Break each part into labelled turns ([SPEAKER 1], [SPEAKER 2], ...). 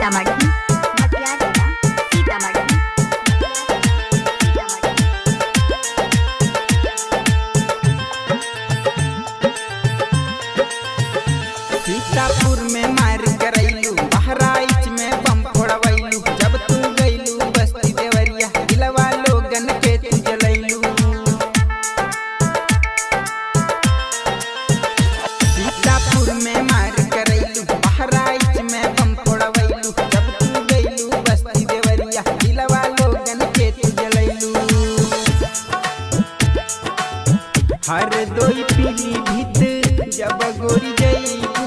[SPEAKER 1] सीतामढ़ी मटिया जिला सीतामढ़ी।
[SPEAKER 2] सीतापुर में मार करैलू, बहराइच में बम फोड़वैलू, जब तू गैलू बस्ती देवरिया दिलवा लोगन के तू जलैलू। सीतापुर में मार करैलू, बहराइच में बम फोड़वैलू, जब तू गैलू बस्ती देवरिया दिलवा लोगन के तू जलैलू। हर दोई पीली भीत जब गोरी जईबू,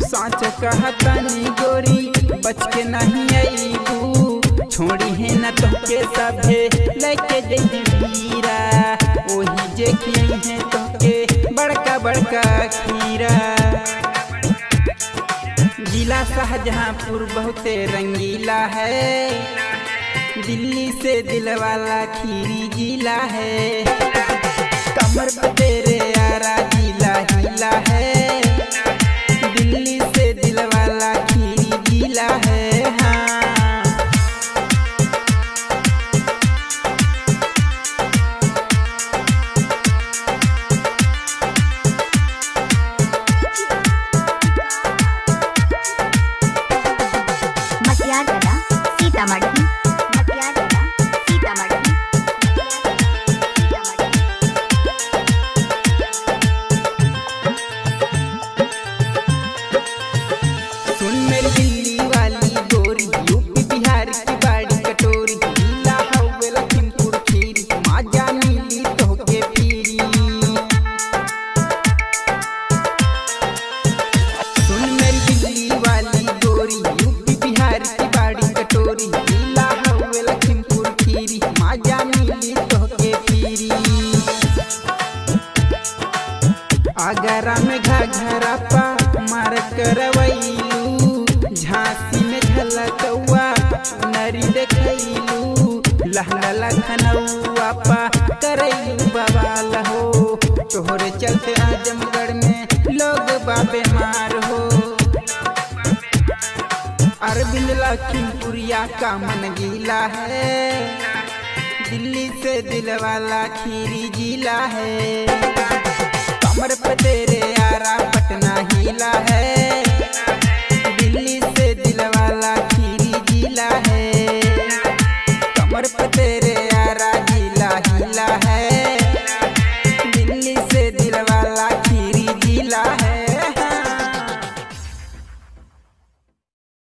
[SPEAKER 2] साँच कहतनी गोरी बच के नहीं अईबू। छोड़ी है न तोके सभे लेके जई वीरा, ओही जे खियई है तोके बड़का बड़का खीरा। जिला शाहजहांपुर बहुते रंगीला है, दिल्ली से दिलवाला खीरी जिला है। कमर पे तेरे यारा जिला हिला है, दिल्ली से दिलवाला खीरी जिला है। हाँ
[SPEAKER 1] मटिया जिला सीतामढ़ी मटिया जिला सीतामढ़ी।
[SPEAKER 2] सुन मेरी दिल्ली वाली गोरी, यूपी बिहार की बाड़ी कटोरी, जिला हवे लखीमपुर खीरी, माजा मिली तोहके पीरी। सुन मेरी दिल्ली वाली गोरी, यूपी बिहार की बाड़ी कटोरी, जिला हवे लखीमपुर खीरी, माजा मिली तोहके पीरी। आगरा में घाघरा पा मार करवैलू, झांसी में झलकौआ नरी देखैलू, लहंगा लखनऊआ पा करैलू बवाल हो। तोहरे चलते आजमगढ़ में लोग बाबे मार हो। अरविंद लखीमपुरिया का मन गीला है, दिल्ली से दिलवाला खीरी जिला है। कमर पे तेरे यारा पटना हिला है, दिल्ली से